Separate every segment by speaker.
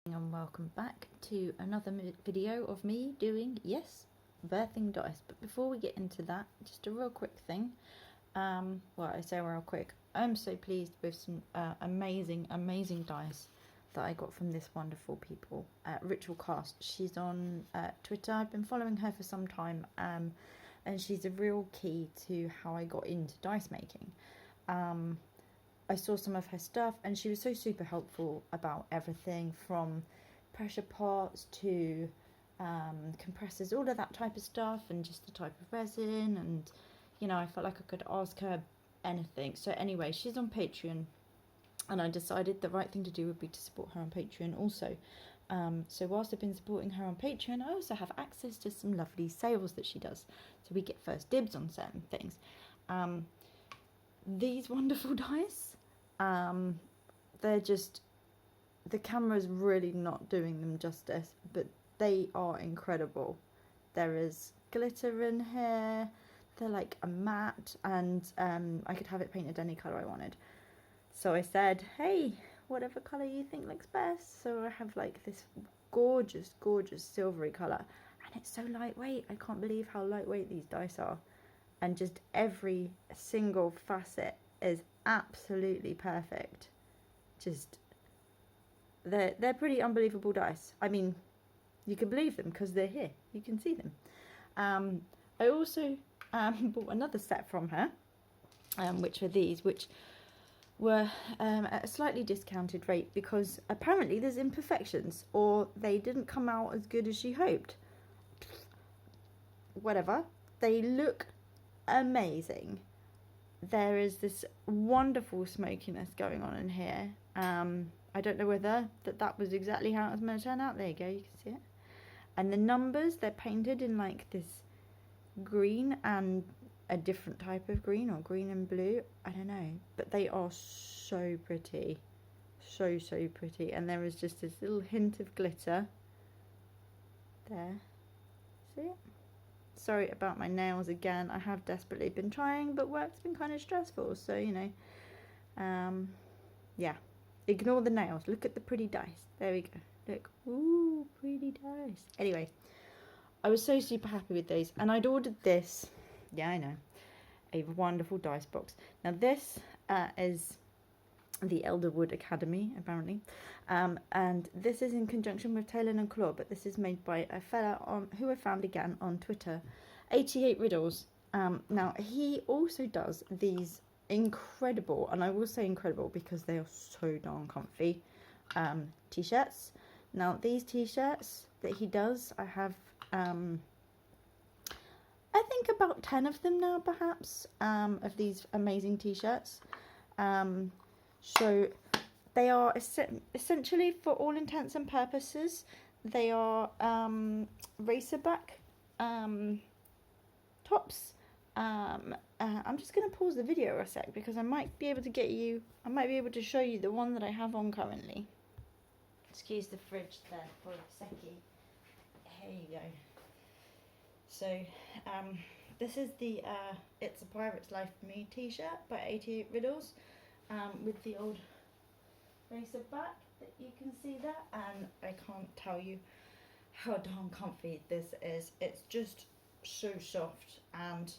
Speaker 1: And welcome back to another video of me doing, yes, berthing dice. But before we get into that, just a real quick thing. Well, I say real quick, I'm so pleased with some amazing dice that I got from this wonderful people at Ritual Cast. She's on Twitter. I've been following her for some time, and she's a real key to how I got into dice making. I saw some of her stuff and she was so super helpful about everything from pressure pots to compressors, all of that type of stuff, and just the type of resin, and you know, I felt like I could ask her anything. So anyway, she's on Patreon and I decided the right thing to do would be to support her on Patreon also. So whilst I've been supporting her on Patreon, I also have access to some lovely sales that she does, so we get first dibs on certain things. These wonderful dice, they're just, the camera's really not doing them justice, but they are incredible. There is glitter in here, they're like a matte, and I could have it painted any colour I wanted. So I said, hey, whatever colour you think looks best. So I have like this gorgeous silvery colour, and it's so lightweight. I can't believe how lightweight these dice are, and just every single facet is absolutely perfect. Just, they're pretty unbelievable dice. I mean, you can believe them because they're here. You can see them. I also bought another set from her, which are these, which were at a slightly discounted rate because apparently there's imperfections, or they didn't come out as good as she hoped. Whatever. They look amazing. There is this wonderful smokiness going on in here. I don't know whether that was exactly how it was meant to turn out. There you go, you can see it. And the numbers, they're painted in like this green and a different type of green, or green and blue, I don't know, but they are so pretty, so pretty. And there is just this little hint of glitter there, see it? Sorry about my nails again. I have desperately been trying, but work's been kind of stressful, so you know, yeah, ignore the nails. Look at the pretty dice. There we go. Look, ooh, pretty dice. Anyway, I was so super happy with those, and I'd ordered this, yeah, I know, a wonderful dice box. Now this is the Elderwood Academy, apparently, and this is in conjunction with Taylor and Claw, but this is made by a fella who I found again on Twitter, 88 Riddles. Now he also does these incredible, and I will say incredible because they are so darn comfy, t-shirts. Now these t-shirts that he does, I have I think about 10 of them now, perhaps, of these amazing t-shirts. So they are essentially, for all intents and purposes, they are racerback tops. I'm just going to pause the video a sec because I might be able to show you the one that I have on currently. Excuse the fridge there for a seckie. Here you go. So this is the It's a Pirate's Life for Me t-shirt by 88 Riddles, with the old racer back that you can see there, and I can't tell you how darn comfy this is. It's just so soft, and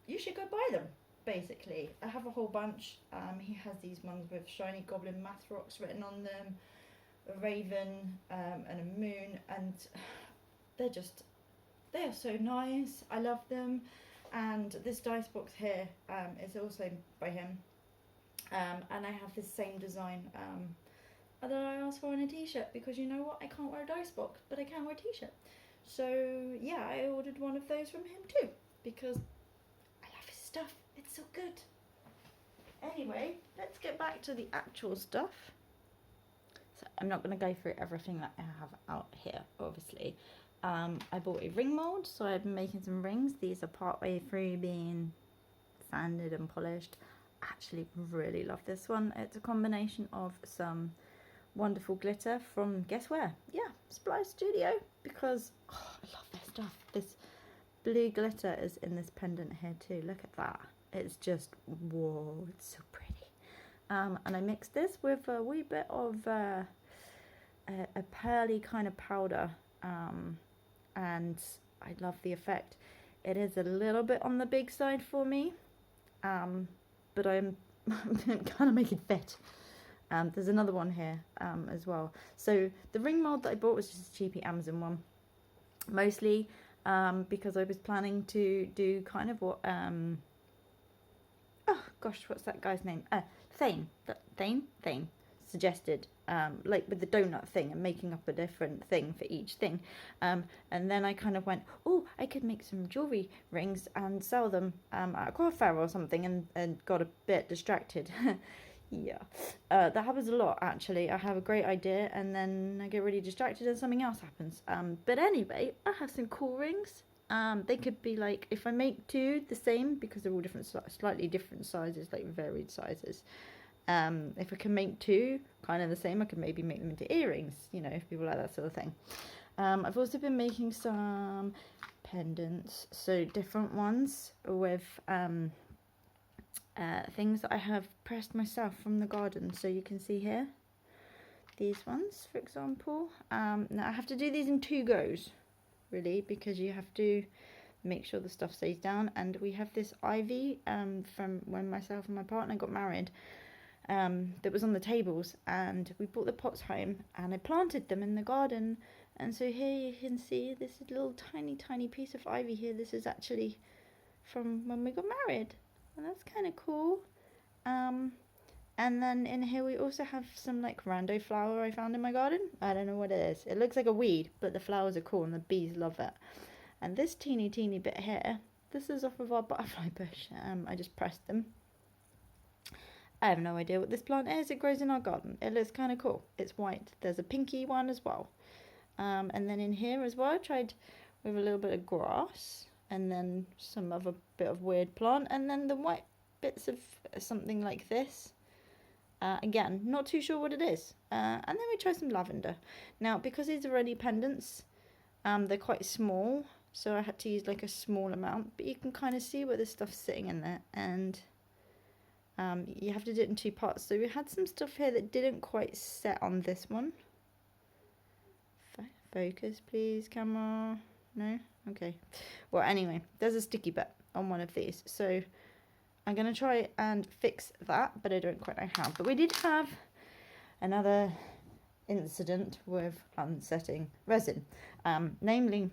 Speaker 1: you should go buy them, basically. I have a whole bunch. He has these ones with shiny goblin math rocks written on them, a raven and a moon, and they are so nice. I love them. And this dice box here is also by him, and I have this same design that I asked for in a t-shirt, because you know what, I can't wear a dice box, but I can wear a t-shirt. So yeah, I ordered one of those from him too, because I love his stuff. It's so good. Anyway, let's get back to the actual stuff. So I'm not going to go through everything that I have out here, obviously. I bought a ring mould, so I've been making some rings. These are partway through being sanded and polished. I actually really love this one. It's a combination of some wonderful glitter from, guess where? Yeah, Supply Studio, because I love their stuff. This blue glitter is in this pendant here too. Look at that. It's just, whoa, it's so pretty. And I mixed this with a wee bit of a pearly kind of powder, and I love the effect. It is a little bit on the big side for me, but I'm kind of make it fit. There's another one here as well. So the ring mold that I bought was just a cheapy Amazon one, mostly because I was planning to do kind of what oh gosh, what's that guy's name? Thane suggested, like with the donut thing and making up a different thing for each thing. And then I kind of went, oh, I could make some jewelry rings and sell them at a craft fair or something, and got a bit distracted. Yeah, that happens a lot actually. I have a great idea and then I get really distracted and something else happens. But anyway, I have some cool rings. They could be like, if I make two the same, because they're all different, slightly different sizes, like varied sizes. If I can make two kind of the same, I could maybe make them into earrings, you know, if people like that sort of thing. I've also been making some pendants, so different ones with things that I have pressed myself from the garden. So you can see here, these ones, for example. Now I have to do these in 2 goes, really, because you have to make sure the stuff stays down. And we have this ivy from when myself and my partner got married, that was on the tables, and we brought the pots home and I planted them in the garden. And so here you can see this little tiny piece of ivy here. This is actually from when we got married, and that's kind of cool. And then in here we also have some like rando flower I found in my garden. I don't know what it is. It looks like a weed, but the flowers are cool and the bees love it. And this teeny bit here, this is off of our butterfly bush. I just pressed them. I have no idea what this plant is. It grows in our garden. It looks kind of cool. It's white. There's a pinky one as well. And then in here as well, I tried with a little bit of grass and then some other bit of weird plant, and then the white bits of something like this. Again, not too sure what it is. And then we try some lavender. Now, because these are only pendants, they're quite small, so I had to use like a small amount, but you can kind of see where the stuff's sitting in there, and you have to do it in 2 parts. So we had some stuff here that didn't quite set on this one. Focus, please, camera. No? Okay. Well, anyway, there's a sticky bit on one of these, so I'm going to try and fix that, but I don't quite know how. But we did have another incident with unsetting resin, namely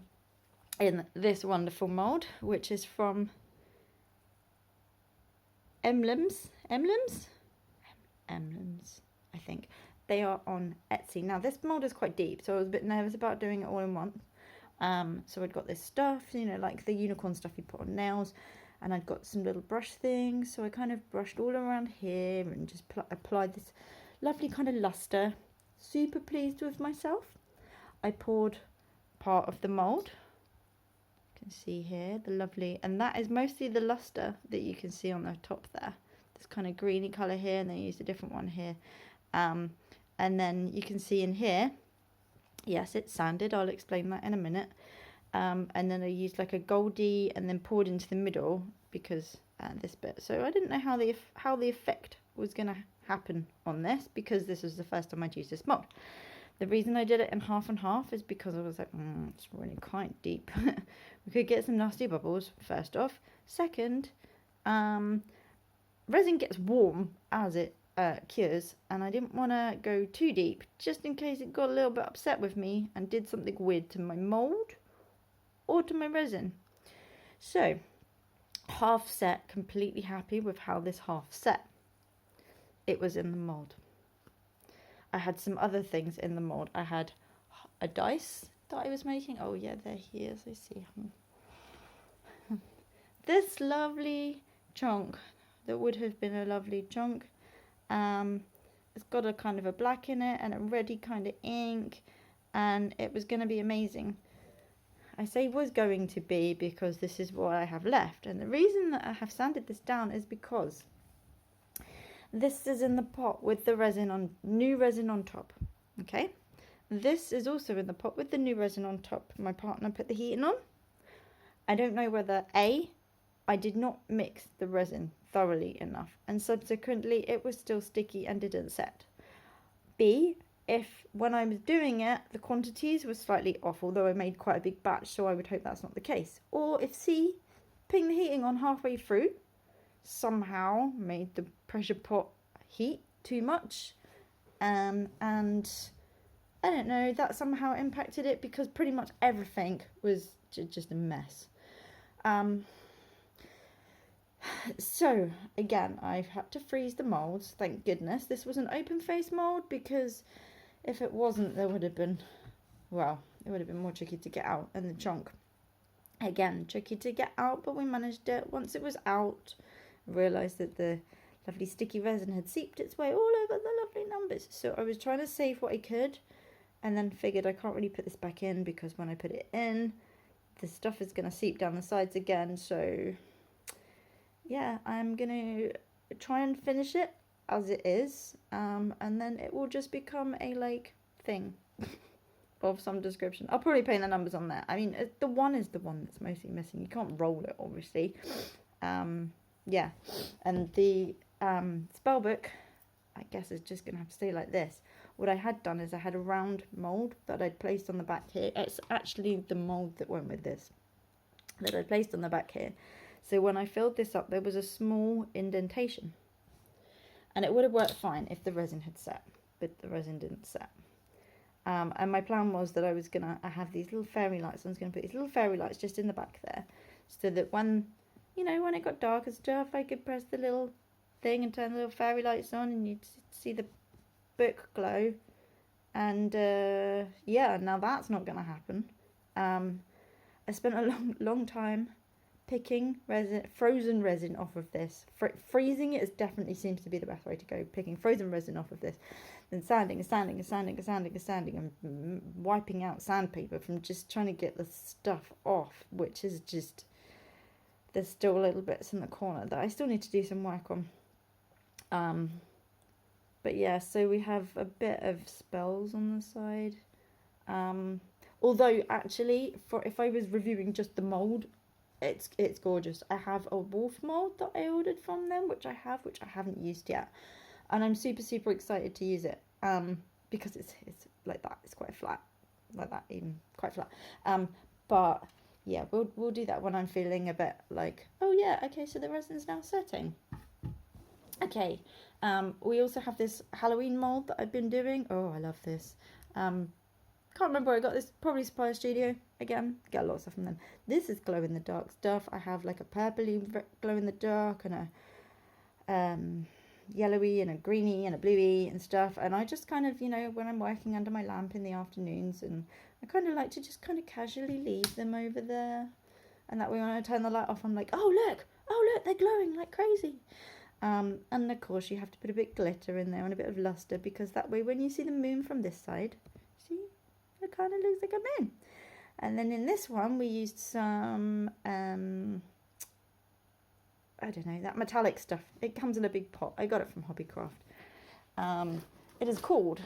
Speaker 1: in this wonderful mould, which is from Emblems, I think. They are on Etsy. Now, this mould is quite deep, so I was a bit nervous about doing it all in one. So I'd got this stuff, you know, like the unicorn stuff you put on nails, and I'd got some little brush things, so I kind of brushed all around here and just applied this lovely kind of luster. Super pleased with myself. I poured part of the mould. You can see here the lovely, and that is mostly the luster that you can see on the top there. This kind of greeny colour here, and then I used a different one here. And then you can see in here, yes, it's sanded. I'll explain that in a minute. And then I used like a goldy and then poured into the middle because this bit. So I didn't know how the effect was going to happen on this, because this was the first time I'd used this mould. The reason I did it in half and half is because I was like, it's really quite deep. We could get some nasty bubbles, first off. Second, resin gets warm as it cures, and I didn't want to go too deep, just in case it got a little bit upset with me and did something weird to my mould or to my resin. So, half set, completely happy with how this half set. It was in the mould. I had some other things in the mould. I had a dice that I was making. Oh yeah, there he is. I see him. This lovely chunk that would have been a lovely chunk. It's got a kind of a black in it and a reddy kind of ink, and it was going to be amazing. I say was going to be because this is what I have left, and the reason that I have sanded this down is because this is in the pot with the resin on, new resin on top. Okay, this is also in the pot with the new resin on top. My partner put the heating on. I don't know whether I did not mix the resin thoroughly enough, and subsequently it was still sticky and didn't set. B, if when I was doing it, the quantities were slightly off, although I made quite a big batch, so I would hope that's not the case. Or if C, putting the heating on halfway through somehow made the pressure pot heat too much, and I don't know, that somehow impacted it, because pretty much everything was just a mess. So again, I've had to freeze the moulds. Thank goodness this was an open face mould, because if it wasn't, there would have been, well, it would have been more tricky to get out. And the chunk, again, tricky to get out, but we managed it. Once it was out, I realised that the lovely sticky resin had seeped its way all over the lovely numbers. So I was trying to save what I could, and then figured I can't really put this back in, because when I put it in, the stuff is going to seep down the sides again. So yeah, I'm going to try and finish it as it is, and then it will just become a like thing of some description. I'll probably paint the numbers on there. I mean, the one is the one that's mostly missing. You can't roll it, obviously. Yeah, and the spell book, I guess, is just going to have to stay like this. What I had done is I had a round mould that I'd placed on the back here. It's actually the mould that went with this that I placed on the back here. So when I filled this up, there was a small indentation. And it would have worked fine if the resin had set, but the resin didn't set. And my plan was that I have these little fairy lights. I was going to put these little fairy lights just in the back there, so that when, you know, when it got dark and stuff, I could press the little thing and turn the little fairy lights on, and you'd see the book glow. And yeah, now that's not going to happen. I spent a long time picking frozen resin off of this. Freezing it is definitely seems to be the best way to go. Picking frozen resin off of this, then sanding and wiping out sandpaper from just trying to get the stuff off, which is just, there's still little bits in the corner that I still need to do some work on. But yeah, so we have a bit of spells on the side. Although actually, if I was reviewing just the mould, it's gorgeous. I have a wolf mould that I ordered from them, which I haven't used yet, and I'm super excited to use it, because it's like that. It's quite flat, like that, even quite flat. But yeah, we'll do that when I'm feeling a bit like, oh yeah, okay, so the resin's now setting. Okay, we also have this Halloween mould that I've been doing. Oh, I love this. Can't remember where I got this. Probably Supplier Studio. Again, get a lot of stuff from them. This is glow in the dark stuff. I have like a purpley glow in the dark, and a yellowy, and a greeny, and a bluey and stuff. And I just kind of, you know, when I'm working under my lamp in the afternoons, and I kind of like to just kind of casually leave them over there. And that way when I turn the light off, I'm like, oh look, they're glowing like crazy. And of course you have to put a bit of glitter in there and a bit of luster, because that way when you see the moon from this side, see, it kind of looks like a moon. And then in this one we used some, I don't know, that metallic stuff. It comes in a big pot. I got it from Hobbycraft. It is called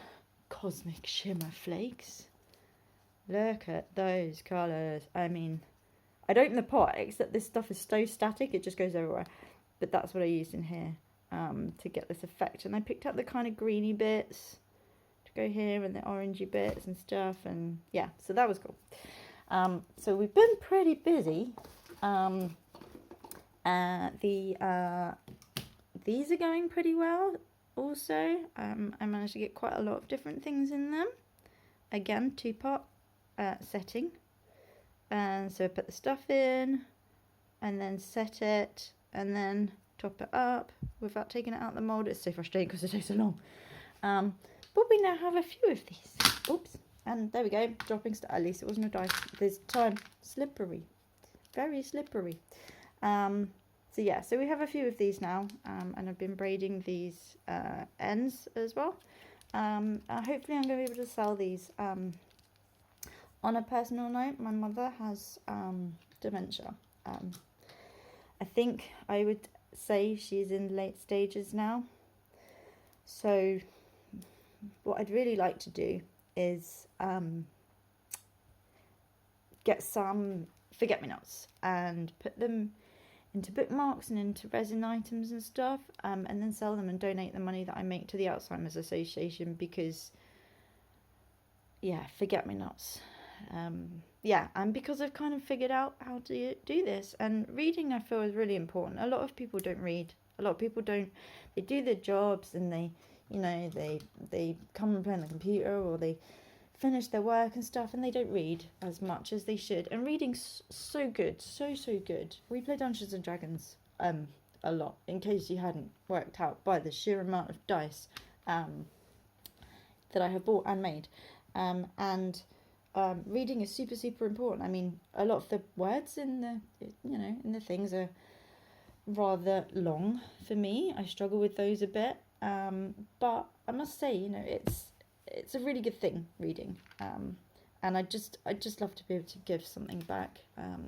Speaker 1: Cosmic Shimmer Flakes. Look at those colours. I mean, I don't in the pot, except this stuff is so static, it just goes everywhere. But that's what I used in here to get this effect. And I picked up the kind of greeny bits to go here, and the orangey bits and stuff. And yeah, so that was cool. So we've been pretty busy. These are going pretty well also. I managed to get quite a lot of different things in them. Again, 2-pot setting. And so I put the stuff in, and then set it, and then top it up without taking it out of the mould. It's so frustrating because it takes so long. But we now have a few of these. Oops. And there we go. Dropping stuff. At least it wasn't a dice this time. Slippery. Very slippery. So yeah, so we have a few of these now. And I've been braiding these ends as well. Hopefully I'm going to be able to sell these. On a personal note, my mother has dementia. I think I would say she's in late stages now. So what I'd really like to do is get some forget-me-nots and put them into bookmarks and into resin items and stuff, and then sell them and donate the money that I make to the Alzheimer's Association, because yeah, forget-me-nots. Yeah, and because I've kind of figured out how to do this, and reading I feel is really important. A lot of people don't read. A lot of people don't. They do their jobs and they, they come and play on the computer, or they finish their work and stuff, and they don't read as much as they should. And reading's so good, so good. We play Dungeons and Dragons a lot, in case you hadn't worked out by the sheer amount of dice that I have bought and made. And reading is super important. I mean, a lot of the words in the things are rather long for me. I struggle with those a bit. But I must say, it's a really good thing, reading. And I just love to be able to give something back.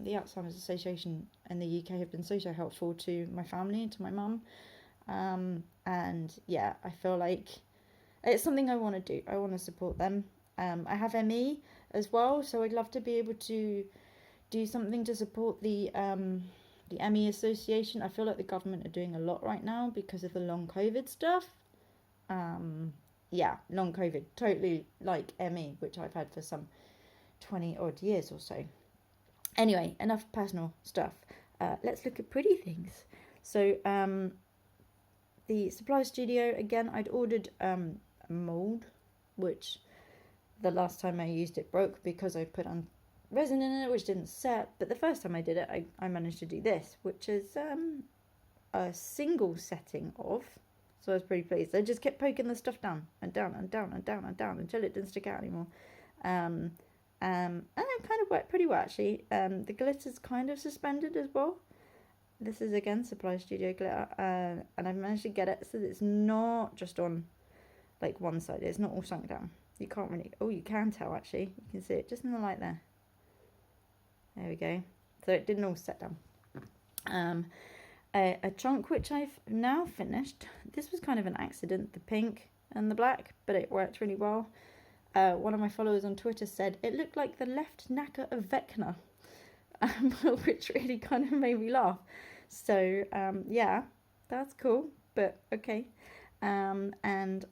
Speaker 1: The Alzheimer's Association in the UK have been so helpful to my family and to my mum. And yeah, I feel like it's something I want to do. I want to support them. I have ME as well, so I'd love to be able to do something to support the ME Association. I feel like the government are doing a lot right now because of the long COVID stuff. Yeah, long COVID, totally like ME, which I've had for some 20 odd years or so. Anyway, enough personal stuff. Let's look at pretty things. So the Supply Studio, again, I'd ordered a mould, which the last time I used it broke because I put on resin in it, which didn't set. But the first time I did it, I managed to do this, which is a single setting of. So I was pretty pleased. I just kept poking the stuff down and down and down and down and down until it didn't stick out anymore. And it kind of worked pretty well, actually. The glitter's kind of suspended as well. This is, again, Supply Studio glitter. And I've managed to get it so that it's not just on, like, one side. It's not all sunk down. You can't really... Oh, you can tell, actually. You can see it just in the light there. There we go. So it didn't all set down. A chunk which I've now finished. This was kind of an accident, the pink and the black, but it worked really well. One of my followers on Twitter said it looked like the left knacker of Vecna, which really kind of made me laugh. So yeah, that's cool, but okay. And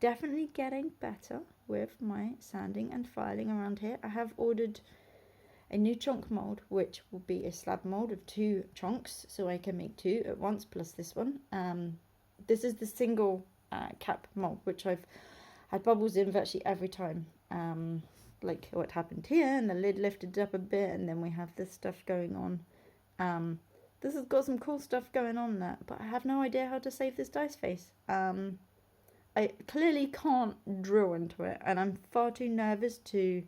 Speaker 1: definitely getting better with my sanding and filing around here. I have ordered a new chunk mould, which will be a slab mould of 2 chunks, so I can make 2 at once plus this one. This is the single cap mould, which I've had bubbles in virtually every time. Like what happened here, and the lid lifted up a bit, and then we have this stuff going on. This has got some cool stuff going on there, but I have no idea how to save this dice face. I clearly can't drill into it, and I'm far too nervous to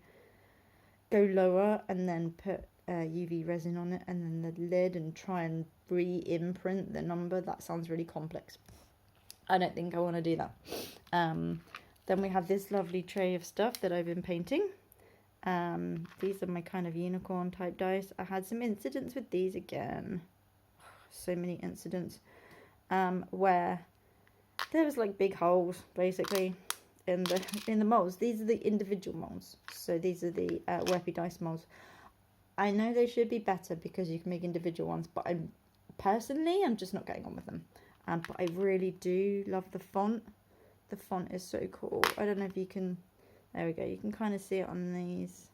Speaker 1: go lower and then put UV resin on it and then the lid and try and re-imprint the number. That sounds really complex. I don't think I want to do that. Then we have this lovely tray of stuff that I've been painting. These are my kind of unicorn type dice. I had some incidents with these again. So many incidents where there was like big holes basically in the molds. These are the individual molds, so these are the Werpy dice molds. I know they should be better because you can make individual ones, but I'm just not getting on with them. But I really do love the font. The font is so cool. I don't know if you can, there we go, you can kind of see it on these.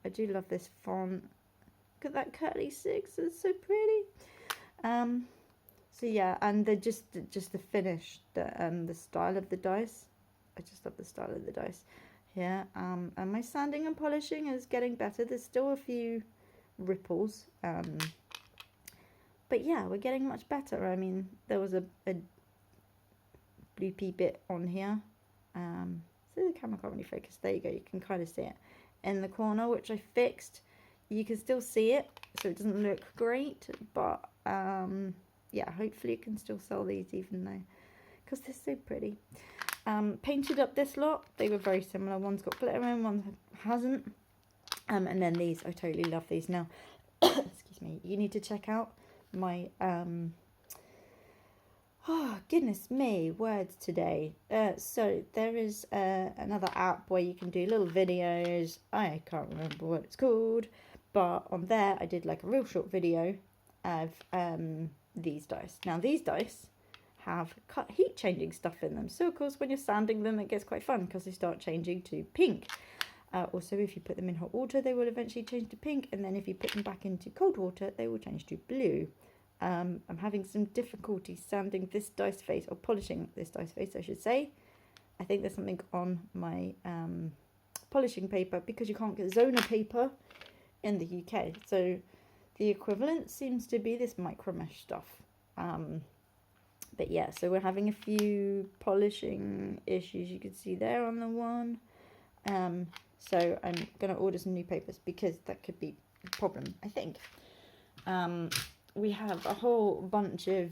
Speaker 1: I do love this font. Look at that curly 6, it's so pretty. So yeah, and they're just the finish, the style of the dice. I just love the style of the dice here. And my sanding and polishing is getting better. There's still a few ripples. But yeah, we're getting much better. I mean, there was a bloopy bit on here. So the camera can't really focus. There you go. You can kind of see it in the corner, which I fixed. You can still see it, so it doesn't look great. But yeah, hopefully you can still sell these even though, because they're so pretty. Painted up this lot. They were very similar. One's got glitter in, one hasn't. And then these, I totally love these. Now, excuse me, you need to check out my, oh, goodness me, words today. So there is another app where you can do little videos. I can't remember what it's called. But on there, I did like a real short video of these dice. Now, these dice have heat changing stuff in them, so of course when you're sanding them it gets quite fun because they start changing to pink. Also, if you put them in hot water, they will eventually change to pink, and then if you put them back into cold water, they will change to blue. I'm having some difficulty sanding this dice face, or polishing this dice face, I should say. I think there's something on my polishing paper, because you can't get Zona paper in the UK. So the equivalent seems to be this micro mesh stuff. But yeah, so we're having a few polishing issues, you can see there on the one. So I'm going to order some new papers, because that could be a problem, I think. We have a whole bunch of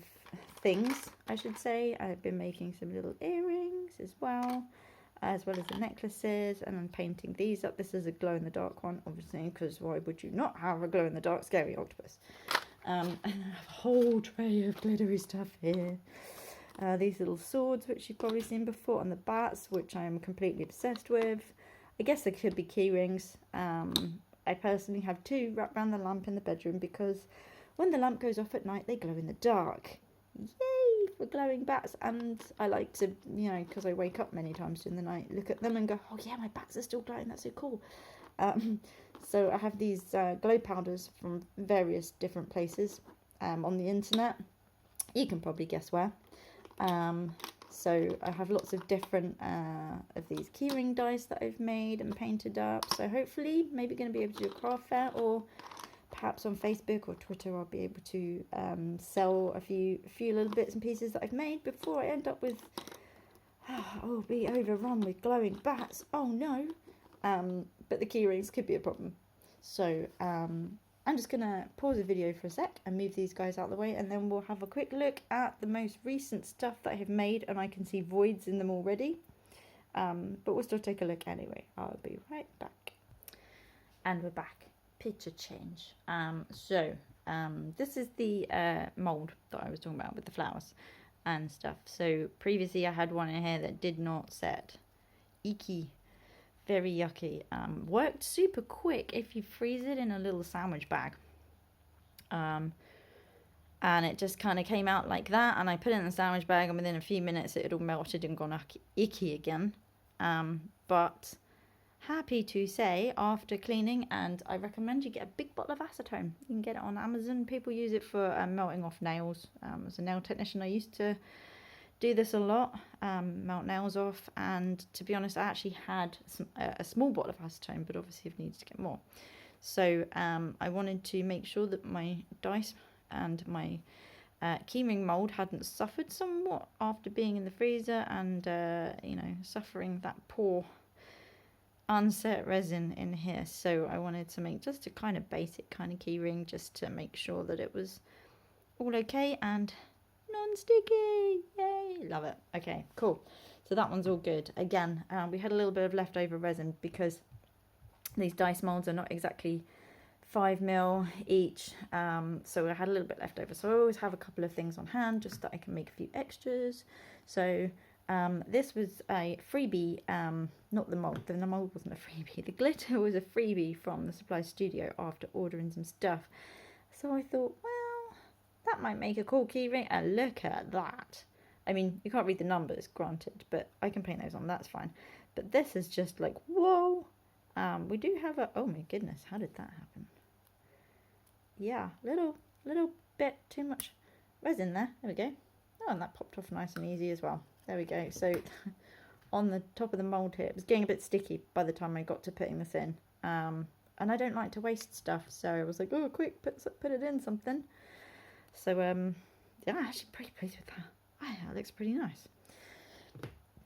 Speaker 1: things, I should say. I've been making some little earrings as well as the necklaces, and I'm painting these up. This is a glow-in-the-dark one, obviously, because why would you not have a glow-in-the-dark scary octopus? And I have a whole tray of glittery stuff here. These little swords, which you've probably seen before, and the bats, which I am completely obsessed with. I guess they could be key rings. I personally have 2 wrapped around the lamp in the bedroom, because when the lamp goes off at night, they glow in the dark. Yay for glowing bats. And I like to, you know, because I wake up many times during the night, look at them and go, oh yeah, my bats are still glowing, that's so cool. So I have these glow powders from various different places on the internet. You can probably guess where. So I have lots of different of these keyring dice that I've made and painted up. So hopefully, maybe going to be able to do a craft fair, or perhaps on Facebook or Twitter, I'll be able to sell a few little bits and pieces that I've made before I end up with, oh, be overrun with glowing bats. Oh no. But the keyrings could be a problem. So I'm just going to pause the video for a sec and move these guys out of the way, and then we'll have a quick look at the most recent stuff that I have made, and I can see voids in them already. But we'll still take a look anyway. I'll be right back. And we're back. Picture change. This is the mould that I was talking about with the flowers and stuff. So previously I had one in here that did not set. Icky. Very yucky. Worked super quick if you freeze it in a little sandwich bag. And it just kind of came out like that, and I put it in the sandwich bag, and within a few minutes it had all melted and gone icky again. But happy to say, after cleaning, and I recommend you get a big bottle of acetone. You can get it on Amazon. People use it for melting off nails. As a nail technician, I used to do this a lot, melt nails off, and to be honest, I actually had a small bottle of acetone, but obviously I've needed to get more. So I wanted to make sure that my dice and my keyring mould hadn't suffered somewhat after being in the freezer and you know, suffering that poor unset resin in here. So I wanted to make just a kind of basic kind of keyring, just to make sure that it was all okay and non-sticky. Yay, love it. Okay, cool. So that one's all good. Again, we had a little bit of leftover resin, because these dice molds are not exactly 5mm each, so I had a little bit left over. So I always have a couple of things on hand, just that I can make a few extras. So this was a freebie, not the mold. The mold wasn't a freebie. The glitter was a freebie from the supply studio after ordering some stuff. So I thought, well, that might make a cool keyring, and look at that. I mean, you can't read the numbers, granted, but I can paint those on, that's fine. But this is just like, whoa. We do have a, oh my goodness, how did that happen? Yeah, little bit too much resin there. There we go. Oh, and that popped off nice and easy as well. There we go. So on the top of the mould here, it was getting a bit sticky by the time I got to putting this in. And I don't like to waste stuff, so I was like, oh, quick, put it in something. So, yeah, I'm actually pretty pleased with that. That looks pretty nice.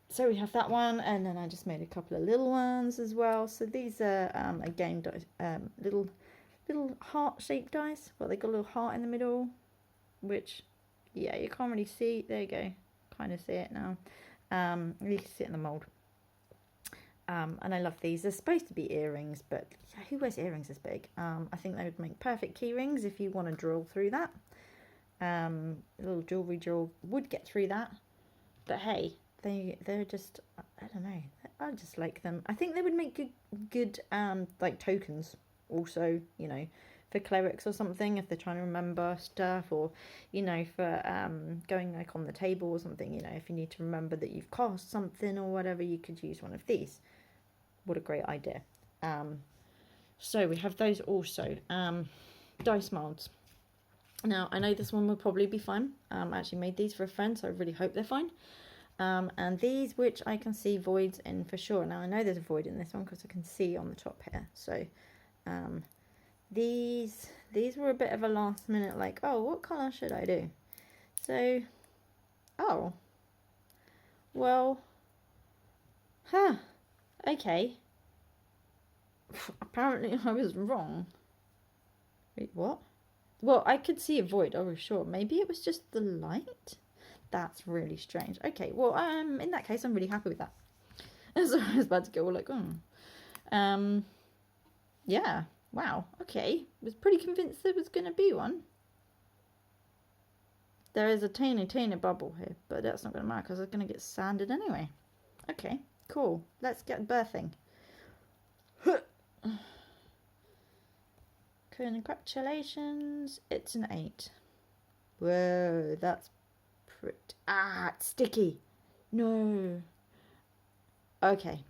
Speaker 1: So we have that one, and then I just made a couple of little ones as well. So these are, again, little heart-shaped dice. Well, they got a little heart in the middle, which, yeah, you can't really see. There you go. Kind of see it now. You can see it in the mould. And I love these. They're supposed to be earrings, but yeah, who wears earrings this big? I think they would make perfect key rings if you want to drill through that. A little jewellery drill would get through that. But hey, they're just, I don't know, I just like them. I think they would make good like tokens also, you know, for clerics or something, if they're trying to remember stuff, or, you know, for going like on the table or something, you know, if you need to remember that you've cast something or whatever, you could use one of these. What a great idea. So we have those also. Dice moulds. Now, I know this one will probably be fine. I actually made these for a friend, so I really hope they're fine. And these, which I can see voids in for sure. Now, I know there's a void in this one because I can see on the top here. So, these were a bit of a last minute, like, oh, what colour should I do? So, oh, well, okay. Apparently I was wrong. Wait, what? Well, I could see a void, I was sure. Maybe it was just the light? That's really strange. Okay, well, in that case, I'm really happy with that. So I was about to go all like, yeah, wow, okay. Was pretty convinced there was going to be one. There is a teeny bubble here, but that's not going to matter because it's going to get sanded anyway. Okay, cool. Let's get berthing. Congratulations, it's an 8. Whoa, that's pretty... Ah, it's sticky. No. Okay,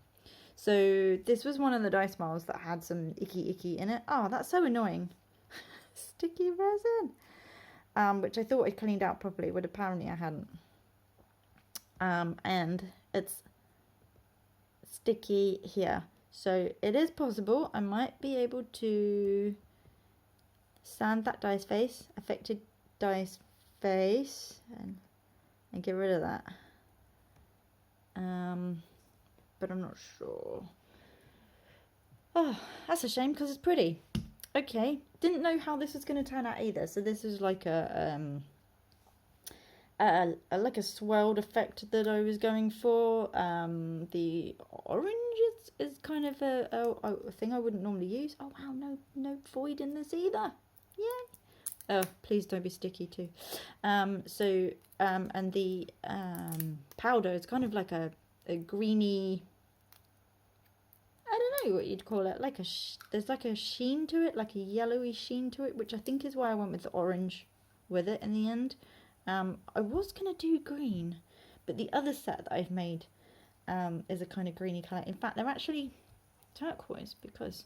Speaker 1: so this was one of the dice moulds that had some icky in it. Oh, that's so annoying. Sticky resin. Which I thought I cleaned out properly, but apparently I hadn't. And it's sticky here. So it is possible I might be able to sand that dice face, affected dice face, and get rid of that. But I'm not sure. Oh, that's a shame because it's pretty. Okay, didn't know how this was going to turn out either. So this is like a swelled effect that I was going for. The orange is kind of a thing I wouldn't normally use. Oh wow, no void in this either. Yay! Oh, please don't be sticky too. And the powder is kind of like a greeny. I don't know what you'd call it. Like there's like a sheen to it, like a yellowy sheen to it, which I think is why I went with the orange with it in the end. I was gonna do green, but the other set that I've made is a kind of greeny colour. In fact, they're actually turquoise because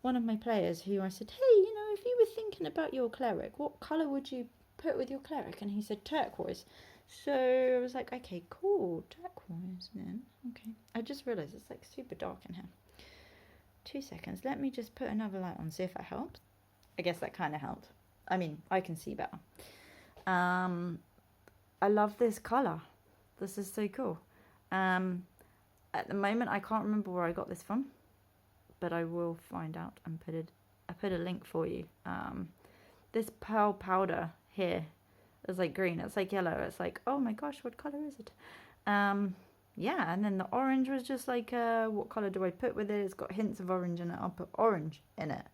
Speaker 1: one of my players who I said, hey, you know, if you were thinking about your cleric, what colour would you put with your cleric? And he said turquoise. So I was like, okay, cool, turquoise then. Okay, I just realised it's like super dark in here. 2 seconds, let me just put another light on, see if that helps. I guess that kind of helped. I mean, I can see better. I love this colour. This is so cool. At the moment, I can't remember where I got this from, but I will find out and I put a link for you. This pearl powder here is like green. It's like yellow. It's like, oh my gosh, what colour is it? Yeah, and then the orange was just like, what colour do I put with it? It's got hints of orange in it. I'll put orange in it.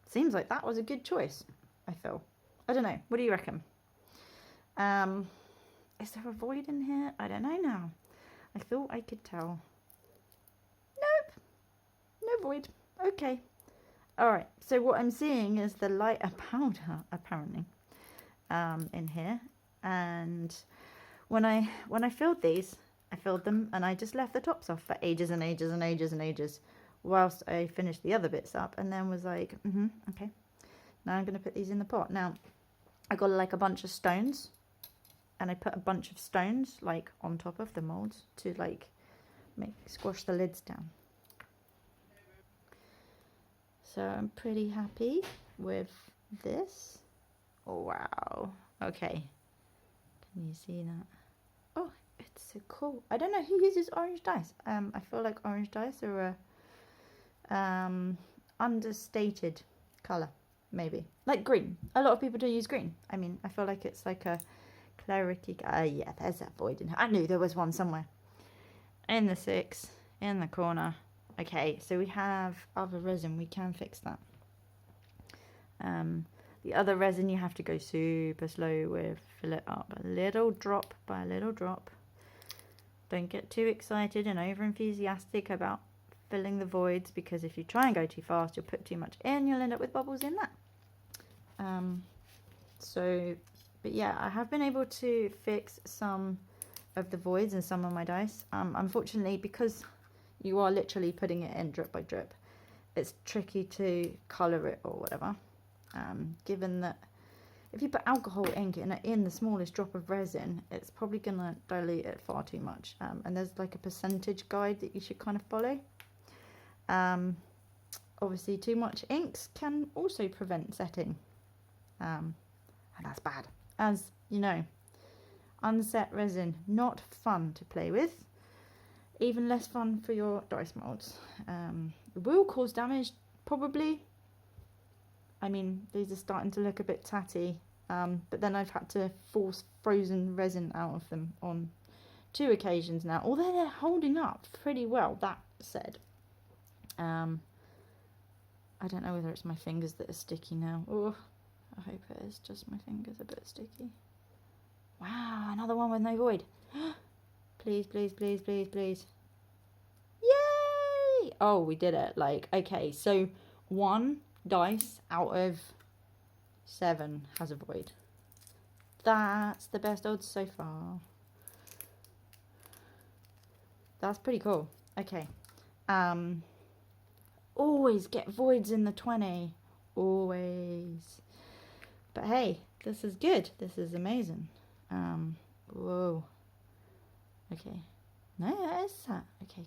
Speaker 1: Seems like that was a good choice, I feel. I don't know. What do you reckon? Is there a void in here? I don't know now. I thought I could tell. Nope. No void. Okay. Alright, so what I'm seeing is the lighter powder, apparently, in here. And when I filled these, I filled them and I just left the tops off for ages and ages and ages and ages whilst I finished the other bits up, and then was like, okay, now I'm going to put these in the pot. Now, I got like a bunch of stones, and I put a bunch of stones like on top of the moulds to like squash the lids down. So I'm pretty happy with this. Oh, wow. Okay. Can you see that? Oh, it's so cool. I don't know who uses orange dice. I feel like orange dice are a understated colour, maybe. Like green. A lot of people don't use green. I mean, I feel like it's like a clericy. Yeah, there's that void in here. I knew there was one somewhere. In the 6, in the corner. Okay, so we have other resin. We can fix that. The other resin you have to go super slow with. Fill it up a little drop by a little drop. Don't get too excited and over enthusiastic about filling the voids, because if you try and go too fast, you'll put too much in, you'll end up with bubbles in that. But yeah, I have been able to fix some of the voids in some of my dice. Unfortunately, because you are literally putting it in drip by drip, it's tricky to colour it or whatever, given that if you put alcohol ink in the smallest drop of resin, it's probably going to dilute it far too much. And there's like a percentage guide that you should kind of follow. Obviously, too much inks can also prevent setting. And that's bad. As you know, unset resin, not fun to play with. Even less fun for your dice molds. It will cause damage, probably. I mean, these are starting to look a bit tatty, but then I've had to force frozen resin out of them on 2 occasions now, although they're holding up pretty well, that said. I don't know whether it's my fingers that are sticky now. Oh, I hope it is just my fingers a bit sticky. Wow, another one with no void. Please, please, please, please, please. Yay! Oh, we did it. Like, okay, so 1 dice out of 7 has a void. That's the best odds so far. That's pretty cool. Okay. Always get voids in the 20. Always. But hey, this is good. This is amazing. Whoa. Okay. No, that is that. Okay,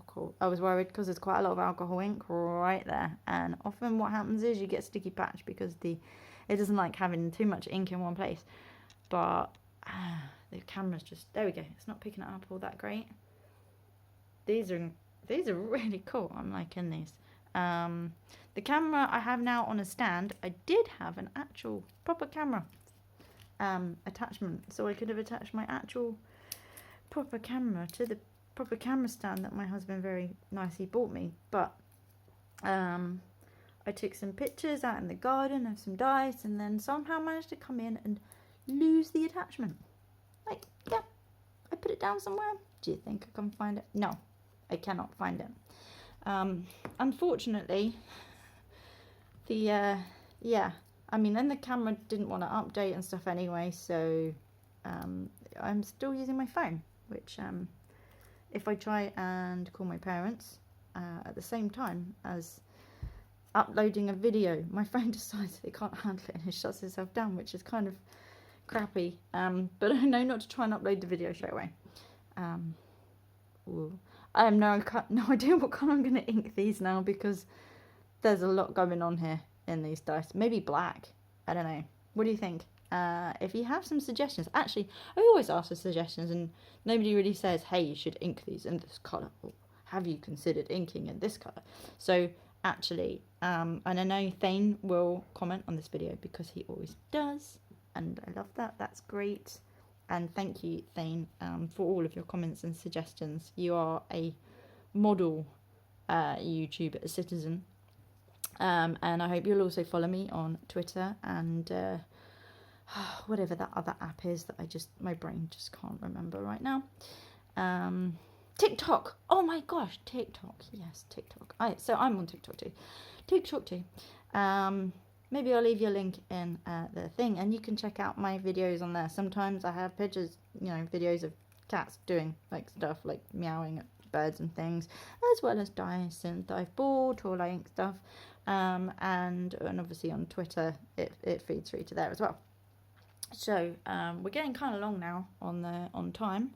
Speaker 1: cool. I was worried because there's quite a lot of alcohol ink right there. And often what happens is you get sticky patch because it doesn't like having too much ink in one place. But the camera's just, there we go. It's not picking it up all that great. These are really cool. I'm liking these. The camera I have now on a stand. I did have an actual proper camera attachment. So I could have attached my actual proper camera to the proper camera stand that my husband very nicely bought me, but I took some pictures out in the garden of some dice and then somehow managed to come in and lose the attachment. Like, yeah, I put it down somewhere. Do you think I can find it? No, I cannot find it. Unfortunately, I mean, then the camera didn't want to update and stuff anyway, so I'm still using my phone, which if I try and call my parents at the same time as uploading a video, my phone decides it can't handle it and it shuts itself down, which is kind of crappy, but I know not to try and upload the video straight away. I have no idea what colour I'm going to ink these now, because there's a lot going on here in these dice. Maybe black, I don't know. What do you think? If you have some suggestions, actually, I always ask for suggestions and nobody really says, hey, you should ink these in this colour, or have you considered inking in this colour? So actually, and I know Thane will comment on this video because he always does, and I love that. That's great. And thank you, Thane, for all of your comments and suggestions. You are a model YouTube citizen. And I hope you'll also follow me on Twitter and whatever that other app is that my brain just can't remember right now. TikTok. Oh my gosh, TikTok. Yes, TikTok. So I'm on TikTok too. Maybe I'll leave you a link in the thing, and you can check out my videos on there. Sometimes I have pictures, videos of cats doing like stuff like meowing at birds and things, as well as dice and that I've bought or like stuff. And obviously on Twitter it feeds through to there as well. So we're getting kind of long now on time,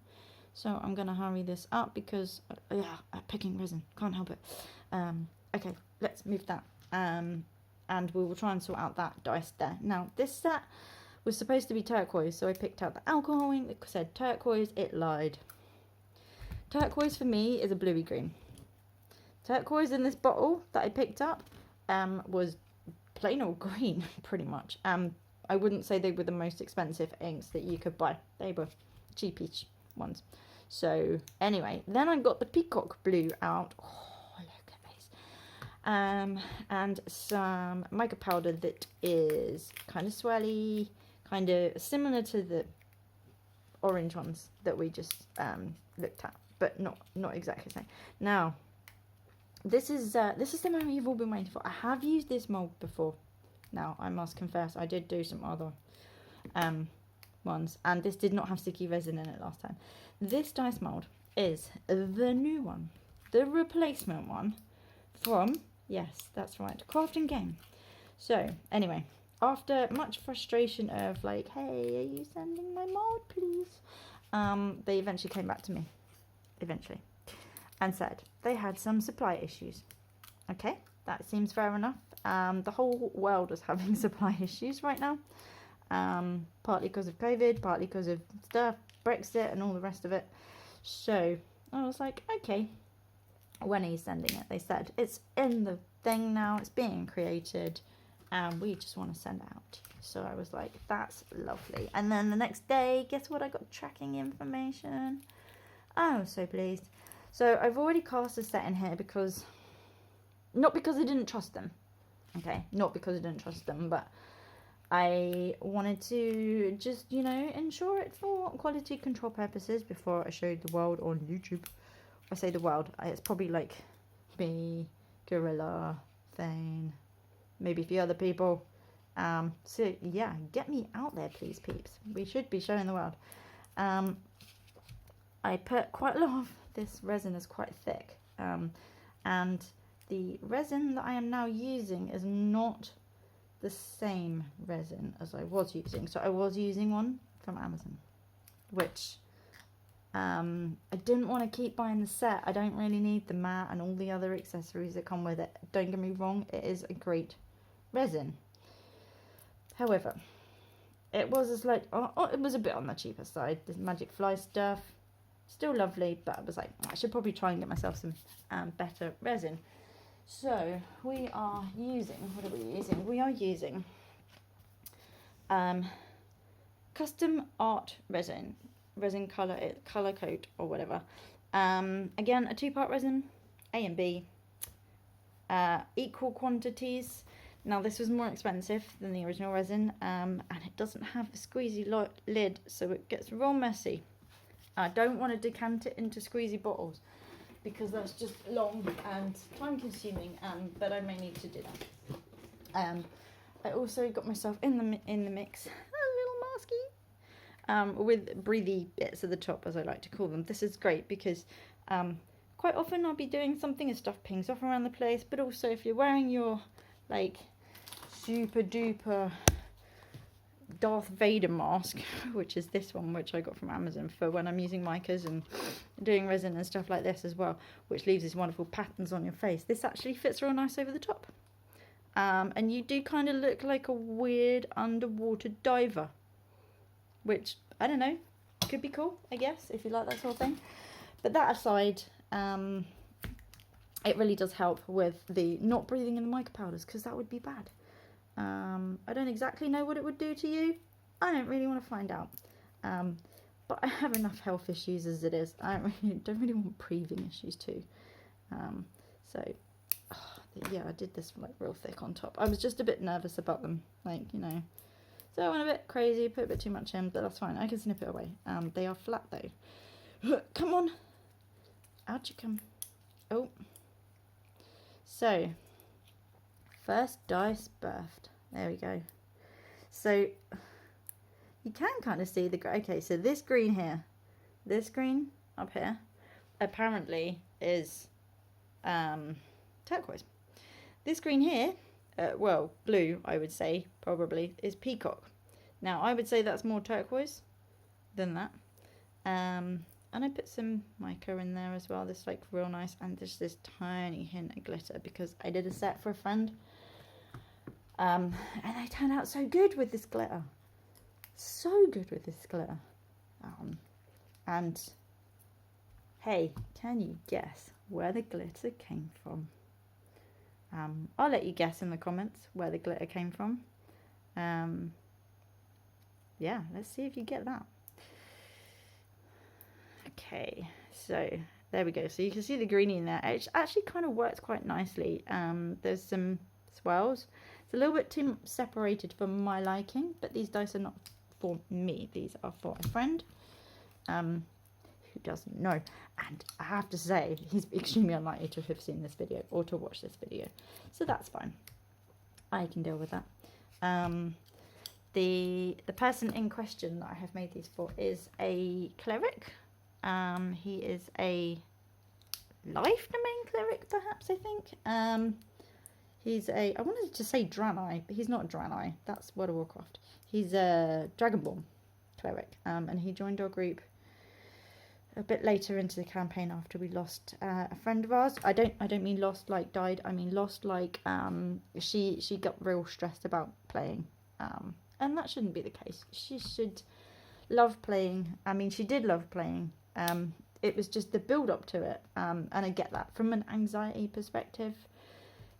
Speaker 1: so I'm gonna hurry this up because I'm picking resin, can't help it. Okay, let's move that. And we will try and sort out that dice there. Now, this set was supposed to be turquoise, so I picked out the alcohol ink that said turquoise. It lied. Turquoise for me is a bluey green. Turquoise in this bottle that I picked up was plain old green, pretty much. I wouldn't say they were the most expensive inks that you could buy. They were cheapish ones. So, anyway, then I got the peacock blue out. And some mica powder that is kind of swirly, kind of similar to the orange ones that we just looked at, but not exactly the same. Now, this is the moment you've all been waiting for. I have used this mould before. Now, I must confess, I did do some other ones, and this did not have sticky resin in it last time. This dice mould is the new one, the replacement one from Yes, that's right. Crafting game. So, anyway, after much frustration of like, hey, are you sending my mould, please? They eventually came back to me. Eventually. And said they had some supply issues. Okay, that seems fair enough. The whole world is having supply issues right now. Partly because of COVID, partly because of stuff, Brexit and all the rest of it. So I was like, okay, when are you sending it? They said, it's in the thing now, it's being created, and we just want to send it out. So I was like, that's lovely. And then the next day, guess what? I got tracking information. I was so pleased. So I've already cast a set in here because, not because I didn't trust them. Okay, not because I didn't trust them, but I wanted to just, you know, ensure it for quality control purposes before I showed the world on YouTube. I say the world, it's probably like me, Gorilla, Thane, maybe a few other people. So yeah, get me out there, please, peeps. We should be showing the world. I put quite a lot of this resin is quite thick, and the resin that I am now using is not the same resin as I was using. So I was using one from Amazon, which I didn't want to keep buying the set. I don't really need the mat and all the other accessories that come with it. Don't get me wrong, it is a great resin. However, it was a slight, it was a bit on the cheaper side. This Magic Fly stuff, still lovely, but I was like, I should probably try and get myself some better resin. So we are using, what are we using? We are using custom art resin color coat or whatever. Again, a 2-part resin, A and B, equal quantities. Now this was more expensive than the original resin, and it doesn't have a squeezy lid, so it gets real messy. I don't want to decant it into squeezy bottles because that's just long and time consuming, but I may need to do that. I also got myself in the mix a little masky with breathy bits at the top, as I like to call them. This is great because quite often I'll be doing something and stuff pings off around the place, but also if you're wearing your like super duper Darth Vader mask, which is this one, which I got from Amazon for when I'm using micas and doing resin and stuff like this as well, which leaves these wonderful patterns on your face. This actually fits real nice over the top, and you do kind of look like a weird underwater diver, which, I don't know, could be cool, I guess, if you like that sort of thing. But that aside, it really does help with the not breathing in the mica powders, because that would be bad. I don't exactly know what it would do to you. I don't really want to find out. But I have enough health issues as it is. I don't really want breathing issues too. Yeah, I did this like real thick on top. I was just a bit nervous about them, like, you know. So I went a bit crazy, put a bit too much in, but that's fine. I can snip it away. They are flat though. Come on. Out you come. Oh. So, first dice birthed. There we go. So, you can kind of see the... Okay, so this green here, this green up here, apparently is turquoise. This green here, well, blue, I would say, probably, is peacock. Now, I would say that's more turquoise than that. And I put some mica in there as well. This like real nice, and there's this tiny hint of glitter because I did a set for a friend. And they turned out so good with this glitter. So good with this glitter. And hey, can you guess where the glitter came from? I'll let you guess in the comments where the glitter came from. Yeah, let's see if you get that. Okay, so there we go. So you can see the greenie in there. It actually kind of works quite nicely. There's some swirls. It's a little bit too separated for my liking, but these dice are not for me. These are for a friend who doesn't know. And I have to say, he's extremely unlikely to have seen this video or to watch this video. So that's fine. I can deal with that. The person in question that I have made these for is a cleric. He is a life domain cleric, perhaps, I think. He's a, I wanted to say Draenei, but he's not a Draenei. That's World of Warcraft. He's a Dragonborn cleric, and he joined our group a bit later into the campaign after we lost a friend of ours. I don't mean lost like died. I mean lost like she got real stressed about playing, and that shouldn't be the case. She should love playing. I mean, she did love playing. It was just the build up to it, and I get that from an anxiety perspective.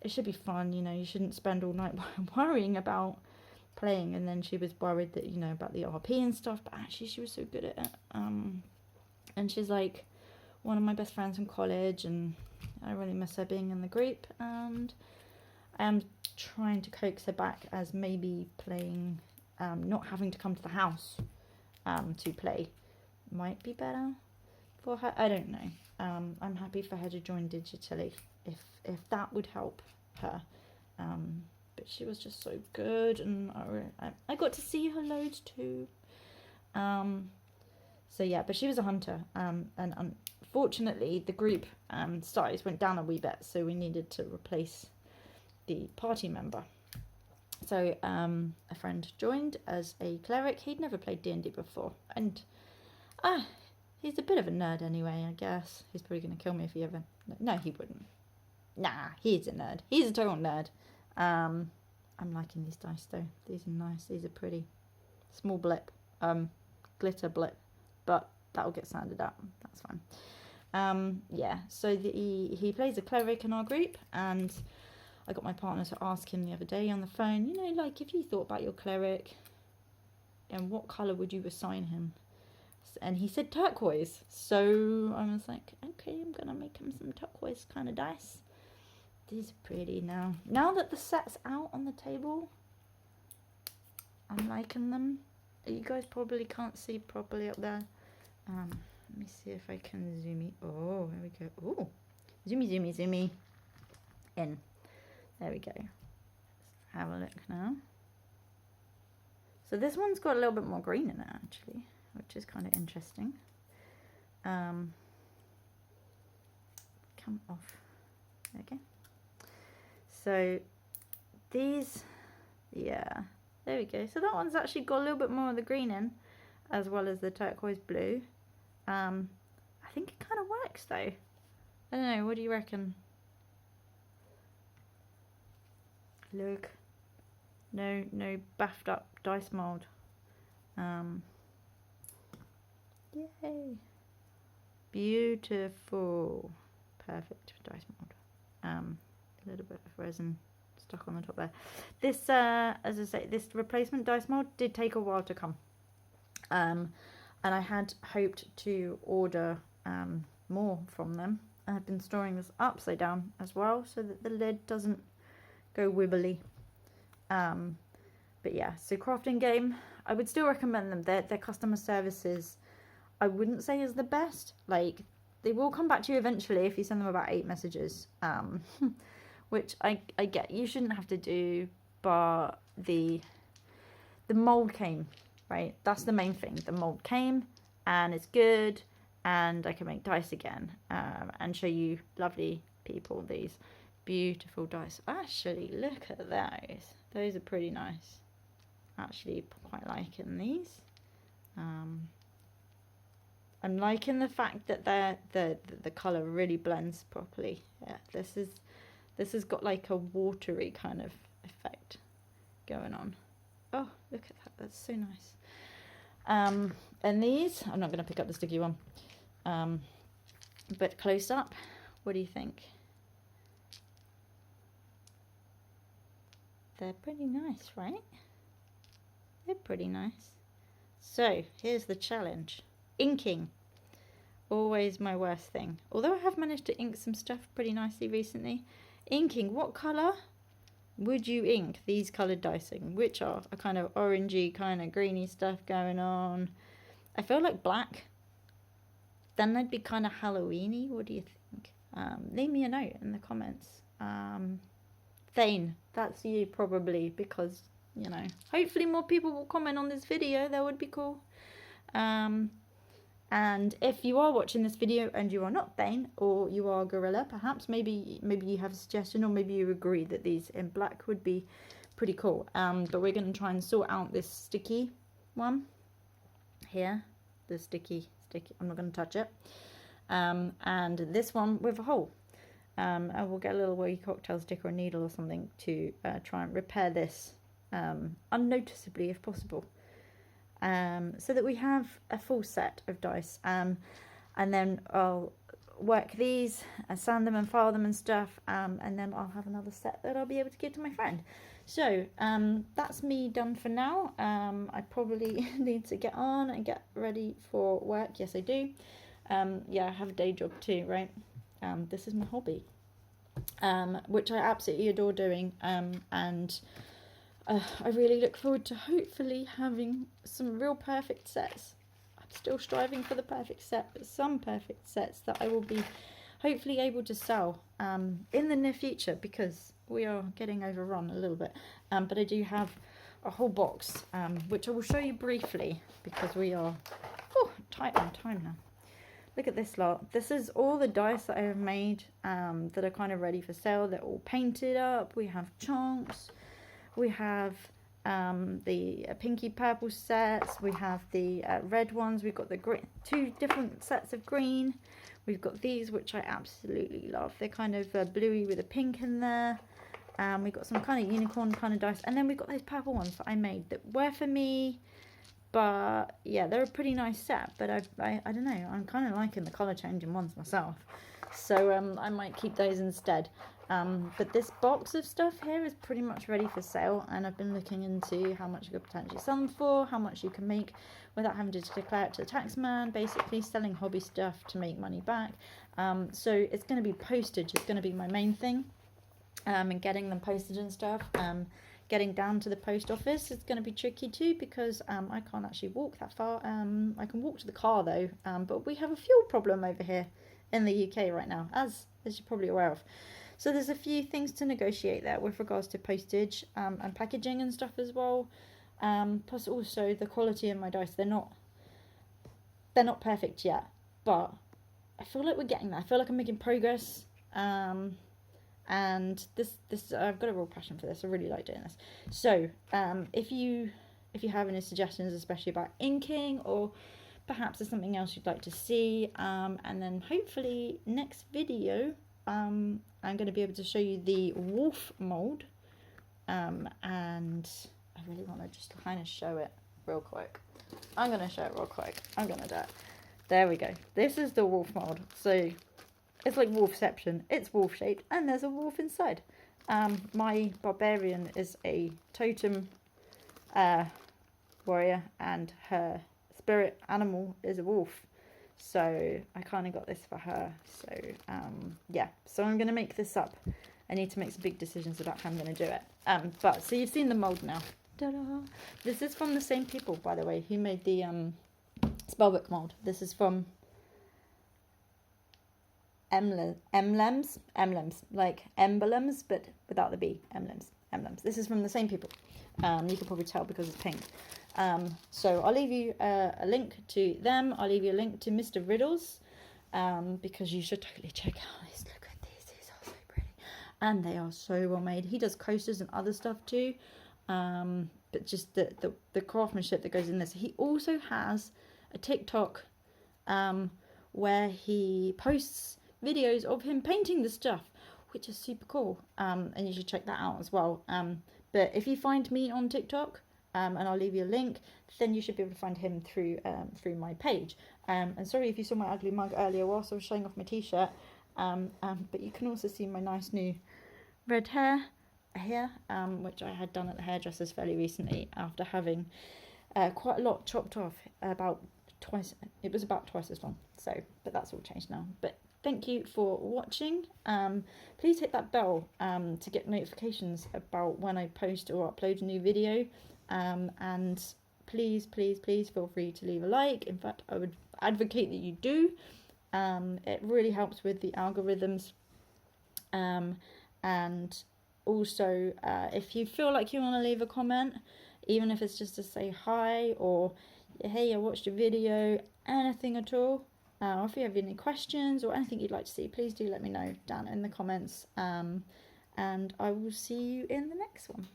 Speaker 1: It should be fun, you know. You shouldn't spend all night worrying about playing. And then she was worried that, you know, about the RP and stuff, but actually she was so good at it. And she's like one of my best friends from college, and I really miss her being in the group. And I am trying to coax her back as maybe playing, not having to come to the house to play might be better for her. I don't know. I'm happy for her to join digitally if that would help her. But she was just so good, and I got to see her loads too. So yeah, but she was a hunter, and unfortunately the group size went down a wee bit, so we needed to replace the party member. So a friend joined as a cleric. He'd never played D&D before, and he's a bit of a nerd anyway, I guess. He's probably going to kill me if he ever... No, he wouldn't. Nah, he's a nerd. He's a total nerd. I'm liking these dice, though. These are nice. These are pretty. Small blip. Glitter blip. But that'll get sanded out. That's fine. Yeah, so he plays a cleric in our group, and I got my partner to ask him the other day on the phone, you know, like, if you thought about your cleric, and what colour would you assign him? And he said turquoise. So I was like, okay, I'm going to make him some turquoise kind of dice. These are pretty now. Now that the set's out on the table, I'm liking them. You guys probably can't see properly up there. Let me see if I can zoom in. Oh, there we go. Oh, zoomy, zoomy, zoomy. In. There we go. Let's have a look now. So this one's got a little bit more green in it, actually, which is kind of interesting. Come off. There we go. So these, yeah, there we go. So that one's actually got a little bit more of the green in, as well as the turquoise blue. I think it kind of works though. I don't know, what do you reckon? Look, no buffed up dice mould. Yay, beautiful, perfect dice mould. A little bit of resin stuck on the top there. This, as I say, this replacement dice mould did take a while to come, and I had hoped to order more from them. I've been storing this upside down as well, so that the lid doesn't go wibbly. But yeah, so crafting game, I would still recommend them. Their customer services, I wouldn't say is the best. Like, they will come back to you eventually if you send them about 8 messages, which I get you shouldn't have to do, but the mould came, right? That's the main thing. The mould came, and it's good, and I can make dice again, and show you lovely people these beautiful dice. Actually, look at those. Those are pretty nice. Actually, quite liking these. I'm liking the fact that the colour really blends properly. Yeah, this has got like a watery kind of effect going on. Oh, look at that. That's so nice. And these, I'm not going to pick up the sticky one. But close up, what do you think? They're pretty nice, right? They're pretty nice. So, here's the challenge. Inking. Always my worst thing. Although I have managed to ink some stuff pretty nicely recently. Inking. What colour would you ink these coloured dicing? Which are a kind of orangey, kind of greeny stuff going on. I feel like black. Then they'd be kind of Halloweeny. What do you think? Leave me a note in the comments. Thane, that's you probably, because, you know, hopefully more people will comment on this video. That would be cool. And if you are watching this video and you are not Bane, or you are Gorilla, perhaps, maybe you have a suggestion, or maybe you agree that these in black would be pretty cool. But we're going to try and sort out this sticky one here, the sticky, I'm not going to touch it, and this one with a hole. I will get a little wee cocktail stick or a needle or something to try and repair this unnoticeably if possible. So that we have a full set of dice, and then I'll work these, sand them and file them and stuff, and then I'll have another set that I'll be able to give to my friend. So that's me done for now. I probably need to get on and get ready for work. Yes, I do. Yeah, I have a day job too, right? This is my hobby, which I absolutely adore doing, and I really look forward to hopefully having some real perfect sets. I'm still striving for the perfect set, but some perfect sets that I will be hopefully able to sell in the near future, because we are getting overrun a little bit. But I do have a whole box, which I will show you briefly, because we are tight on time now. Look at this lot. This is all the dice that I have made that are kind of ready for sale. They're all painted up. We have chunks. We have the pinky purple sets. We have the red ones. We've got the green, 2 different sets of green. We've got these, which I absolutely love. They're kind of bluey with a pink in there. We've got some kind of unicorn kind of dice. And then we've got those purple ones that I made that were for me. But yeah, they're a pretty nice set. But I don't know. I'm kind of liking the colour changing ones myself. So I might keep those instead. But this box of stuff here is pretty much ready for sale, and I've been looking into how much you could potentially sell them for, how much you can make without having to declare it to the taxman, basically selling hobby stuff to make money back. So it's going to be postage, it's going to be my main thing, and getting them posted and stuff. Getting down to the post office is going to be tricky too, because I can't actually walk that far. I can walk to the car though, but we have a fuel problem over here in the UK right now, as you're probably aware of. So there's a few things to negotiate there with regards to postage and packaging and stuff as well. Plus also the quality of my dice, they're not perfect yet, but I feel like we're getting there. I feel like I'm making progress. And this I've got a real passion for this. I really like doing this. So if you have any suggestions, especially about inking, or perhaps there's something else you'd like to see, and then hopefully next video I'm going to be able to show you the wolf mould, and I really want to just kind of show it real quick. I'm going to show it real quick. I'm going to do it. There we go. This is the wolf mould. So it's like wolfception. It's wolf shaped, and there's a wolf inside. My barbarian is a totem warrior, and her spirit animal is a wolf. So I kind of got this for her. So yeah, so I'm going to make this up. I need to make some big decisions about how I'm going to do it. But so you've seen the mould now. Ta-da! This is from the same people, by the way, who made the spellbook mould. This is from emblems, like emblems, but without the B. Emblems. This is from the same people. You can probably tell because it's pink. So I'll leave you a link to them. I'll leave you a link to Mr. Riddles, because you should totally check out these. Look at these. These are so pretty, and they are so well made. He does coasters and other stuff too, but just the craftsmanship that goes in this. He also has a TikTok where he posts videos of him painting the stuff, which is super cool, and you should check that out as well. But if you find me on TikTok, and I'll leave you a link, then you should be able to find him through my page. And sorry if you saw my ugly mug earlier whilst I was showing off my t-shirt, but you can also see my nice new red hair here, which I had done at the hairdresser's fairly recently after having quite a lot chopped off, about twice. It was about twice as long, so, but that's all changed now. But thank you for watching. Please hit that bell to get notifications about when I post or upload a new video. And please feel free to leave a like. In fact, I would advocate that you do. It really helps with the algorithms. And also, if you feel like you want to leave a comment, even if it's just to say hi, or hey, I watched your video, anything at all. Or if you have any questions or anything you'd like to see, please do let me know down in the comments. And I will see you in the next one.